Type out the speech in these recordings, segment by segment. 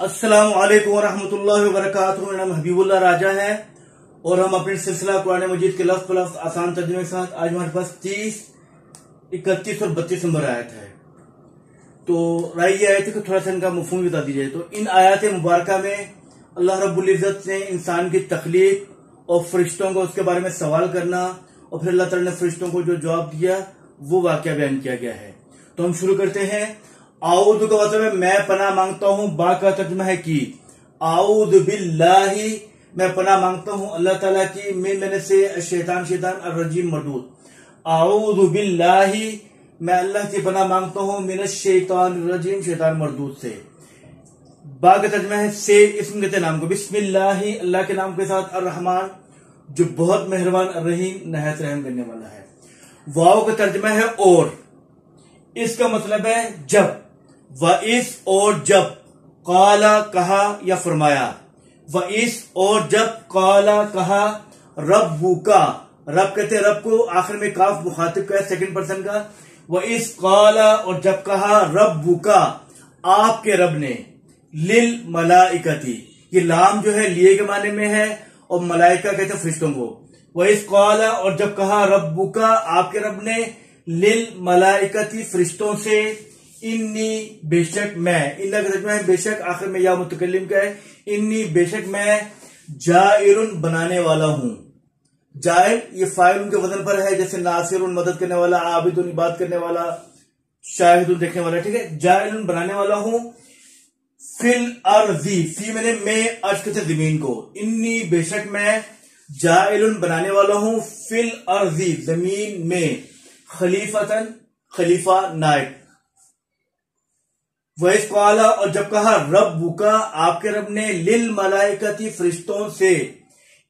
السلام علیکم ورحمۃ اللہ وبرکاتہ. میرا نام حبیب اللہ راجہ ہے اور ہم اپنے سلسلہ قرآن مجید کے لفظ لفظ آسان ترجمے کے ساتھ آج ہمارے پاس 30، 31 اور 32 نمبر آیت ہے. تو رائے یہ آیت ہے کہ تھوڑا سا ان کا مفہوم بتا دیجیے. تو ان آیات مبارکہ میں اللہ رب العزت نے انسان کی تخلیق اور فرشتوں کو اس کے بارے میں سوال کرنا اور پھر اللہ تعالیٰ نے فرشتوں کو جو جواب دیا وہ واقعہ بیان کیا گیا ہے. تو ہم شروع کرتے ہیں. اعوذ کا مطلب ہے میں پناہ مانگتا ہوں. با کا ترجمہ ہے کی. اعوذ باللہ میں پناہ مانگتا ہوں اللہ تعالیٰ کی من سے شیطان الرجیم مردود. اعوذ باللہ میں اللہ کی پناہ مانگتا ہوں من الشیطان الرجیم شیطان مردود سے. با کا ترجمہ ہے سے اسم کہتے نام کو. بسم اللہ اللہ کے نام کے ساتھ الرحمن جو بہت مہربان الرحیم نہایت رحم کرنے والا ہے. واو کا ترجمہ ہے اور. اس کا مطلب ہے جب. وَإِذْ اور جب. قَالَ کہا یا فرمایا. وَإِذْ اور جب. قَالَ کہا. رَبُّكَ رب کہتے ہیں رب کو آخر میں کاف مخاطب کا ہے سیکنڈ پرسن کا. وَإِذْ قَالَ اور جب کہا. رَبُّكَ آپ کے رب نے. لِلْمَلَائِكَةِ یہ لام جو ہے لیے کے معنی میں ہے اور ملائکہ کہتے ہیں فرشتوں کو. وَإِذْ قَالَ اور جب کہا. رَبُّكَ آپ کے رب نے. لِلْمَلَائِكَةِ فرشتوں سے. انی بے شک میں. انہ کا ترجمہ ہے بے شک آخر میں یا متکلم کا ہے. انی بے شک میں. جائر بنانے والا ہوں. جائر یہ فاعل ان کے وزن پر ہے جیسے ناصر مدد کرنے والا، عابد عبادت کرنے والا، شاہد دیکھنے والا. ٹھیک ہے. جائر بنانے والا ہوں. فی الارض فی میں نے میں ارض کہتے زمین کو. انی بے شک میں. جائر بنانے والا ہوں. فی الارض زمین میں. خلیفتن خلیفہ نائب. وَإِذْ قَالَ اور جب کہا. رَبُّكَ آپ کے رب نے. لِلْمَلَائِكَةِ فرشتوں سے.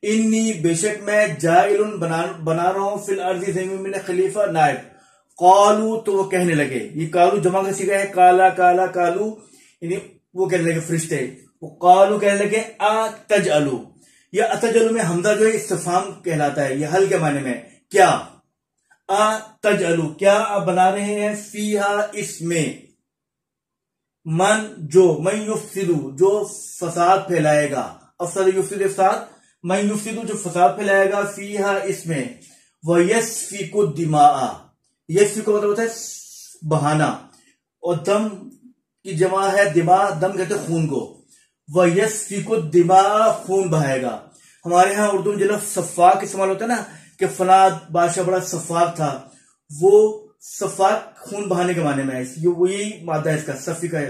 انی بے شک میں. جائل بنا رہا ہوں. فی الارض زمین میں خلیفہ نائب. قالو تو وہ کہنے لگے. یہ قالو جمع کا صیغہ ہے. کالا کالا کالو یعنی وہ کہنے لگے فرشتے. وہ قالو کہنے لگے. اتجعلو یہ اتجعلو میں حمزہ جو ہے استفہام کہلاتا ہے. یہ حل کے معنی میں کیا. اتجعلو کیا آپ بنا رہے ہیں. فیہا اس میں. من جو. من یفسدو جو فساد پھیلائے گا. افسد یفسد افساد. من یفسدو جو فساد پھیلائے گا. فیہا اس میں. وَيَسْفِكُ الدِّمَاءَ یسفک کا مطلب ہوتا ہے بہانا اور دم کی جمع ہے دماء. دم کہتے ہیں خون کو. وَيَسْفِكُ الدِّمَاءَ خون بہائے گا. ہمارے ہاں اردو میں جو لفظ سفاک استعمال ہوتا ہے نا کہ فلاں بادشاہ بڑا سفاک تھا، وہ سفاک خون بہانے کے معنی میں ہے. وہی مادہ ہے اس کا سفیک ہے.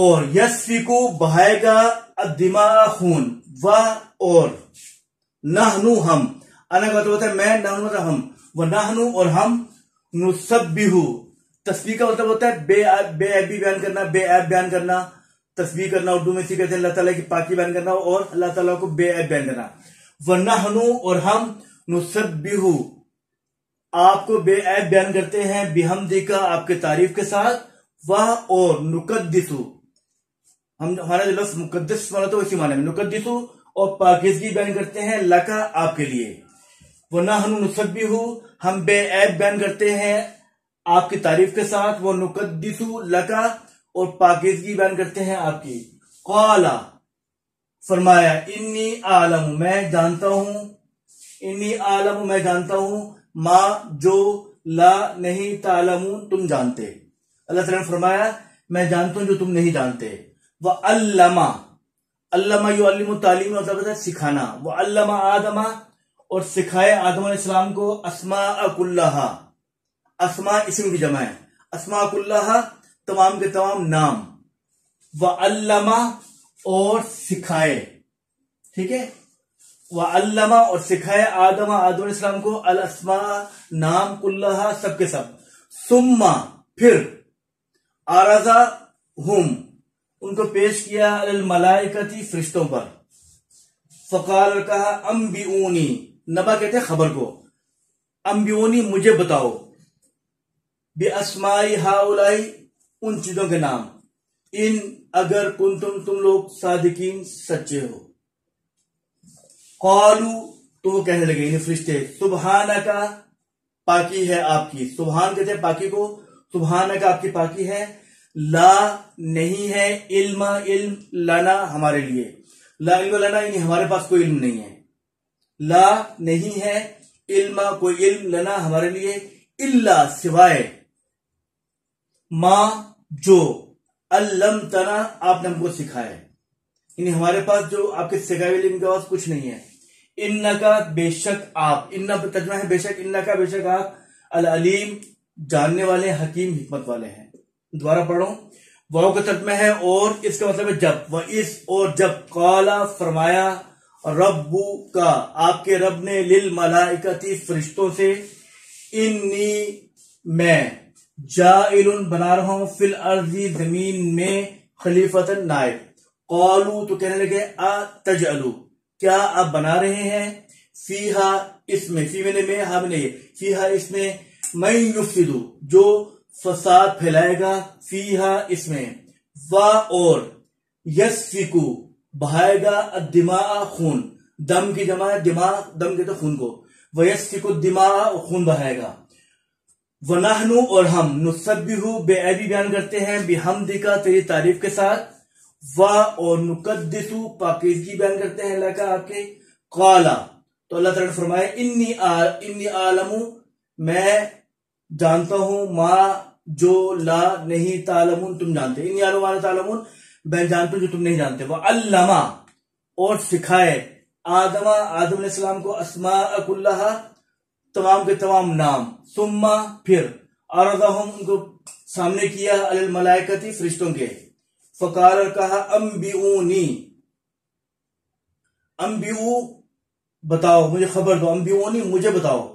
اور یسفیکو بہائے گا. الدماء خون. اور نحنو ہم. انا کا مطلب ہوتا ہے میں. نحنو مطلب ہم. نحنو اور ہم. نسبحو تسبیح کا مطلب ہوتا ہے بے عیبی بیان کرنا، بے عیب بیان کرنا. تسبیح کرنا اردو میں اسی کہتے ہیں اللہ تعالیٰ کی پاکی بیان کرنا اور اللہ تعالیٰ کو بے عیب بیان کرنا. وَنَحْنُ اور ہم. نُسَبِّحُ آپ کو بے عیب بیان کرتے ہیں. بِحَمْدِکَ آپ کے تعریف کے ساتھ. اور نُقَدِّسُ ہمارا جو لفظ مقدس والا تو اسی معنی میں. نُقَدِّسُ اور پاکیزگی بیان کرتے ہیں. لَکَ آپ کے لیے. وَنَحْنُ نُسَبِّحُ ہم بے عیب بیان کرتے ہیں آپ کی تعریف کے ساتھ. وَنُقَدِّسُ لَکَ اور پاکیزگی بیان کرتے ہیں آپ کی. قَالَ فرمایا. انی عالم میں جانتا ہوں. انی عالم میں جانتا ہوں. ما جو لا نہیں تعلمون تم جانتے. اللہ تعالیٰ نے فرمایا میں جانتا ہوں جو تم نہیں جانتے. وَعَلَّمَ علّمہ یعلم تعلیم مطلب ہے سکھانا. وَعَلَّمَ آدم اور سکھائے آدم علیہ السلام کو. اسماء کلھا اسماء اسم کی جمع ہے. اسماء کلھا تمام کے تمام نام. وَعَلَّمَ اور سکھائے. ٹھیک ہے. وَعَلَّمَ اور سکھائے آدم علیہ السلام کو. الاسماء نام. کلھا سب کے سب. ثم پھر. عرضہم ان کو پیش کیا. الملائکتی فرشتوں پر. فقال کہا. انبئونی نبا کہتے ہیں خبر کو. انبئونی مجھے بتاؤ. بِأَسْمَاءِ هَؤُلَاءِ ان چیزوں کے نام. ان اگر کنتم تم لوگ صادقین سچے ہو. قالو تو وہ کہنے لگے یعنی فرشتے. سبحانک پاکی ہے آپ کی. سبحان کہتے ہیں پاکی کو. سبحانک آپ کی پاکی ہے. لا نہیں ہے، علم لنا ہمارے لیے، لا علم لنا یعنی ہمارے پاس کوئی علم نہیں ہے، لا نہیں ہے علم کوئی علم لنا ہمارے لیے، الا سوائے ما جو علمتنا آپ نے ہم کو سکھایا، یعنی ہمارے پاس جو آپ کے سکھائے ہوئے علم کے پاس کچھ نہیں ہے، انکا بے شک آپ، ان ترجمہ ہے بے شک، انکا بے شک آپ، العلیم جاننے والے، حکیم حکمت والے ہیں۔ دوبارہ پڑھو، واو کا ترجمہ ہے اور، اس کا مطلب ہے جب، وَإِذْ اور جب، قَالَ فرمایا، ربو کا آپ کے رب نے، للملائکتی فرشتوں سے، انی میں، جائل بنا رہا ہوں، فی الارض زمین میں، خلیفتن نائب، قالو تو کہنے لگے، اتجعلو کیا آپ بنا رہے ہیں، فیہا اس میں، فی میں ہم نے، فیہا اس میں، من یفسدو جو فساد پھیلائے گا، فیہا اس میں، اور یسفکو بہائے گا، الدماء خون، دم کی جمع دماغ، دم کے تو خون کو، ویسفکو الدماء خون بہائے گا، ونحنو اور ہم، نسبحو بے عیبی بیان کرتے ہیں، بحمدکا تیری تعریف کے ساتھ، اور نقدسو پاکیزگی بیان کرتے ہیں اللہ کا آپ کے، قالا تو اللہ تعالیٰ نے فرمایا، انی عالم میں جانتا ہوں، ما جو لا نہیں تعلمون تم جانتے، انی عالم ما لا تعلمون میں جانتا ہوں جو تم نہیں جانتے، وعلما اور سکھائے، آدم علیہ السلام کو، اسماء کلہا تمام کے تمام نام، ثم پھر، عرضہم ان کو سامنے کیا، علی الملائکتی فرشتوں کے، فقال کہا، انبئونی انبئو بتاؤ مجھے خبر دو، انبئونی مجھے بتاؤ،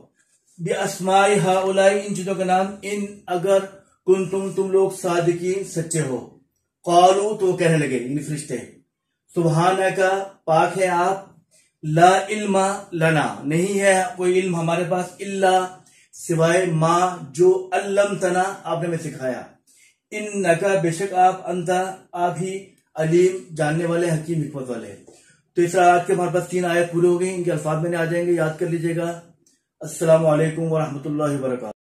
باسماء ہؤلاء ان چیزوں کا نام، ان اگر کنتم تم لوگ صادقین سچے ہو، قالو تو کہنے لگے یعنی فرشتے، سبحانکا پاک ہے آپ، لا علم لنا نہیں ہے کوئی علم ہمارے پاس، الا سوائے ما جو علمتنا آپ نے ہمیں سکھایا، انکا بے شک آپ، انتا آپ ہی، علیم جاننے والے، حکیم حکمت والے۔ تو اس آیات کے ہمارے پاس 3 آیت پورے ہو گئی، ان کے الفاظ میں نے آ جائیں گے، یاد کر لیجئے گا۔ السلام علیکم ورحمۃ اللہ وبرکاتہ۔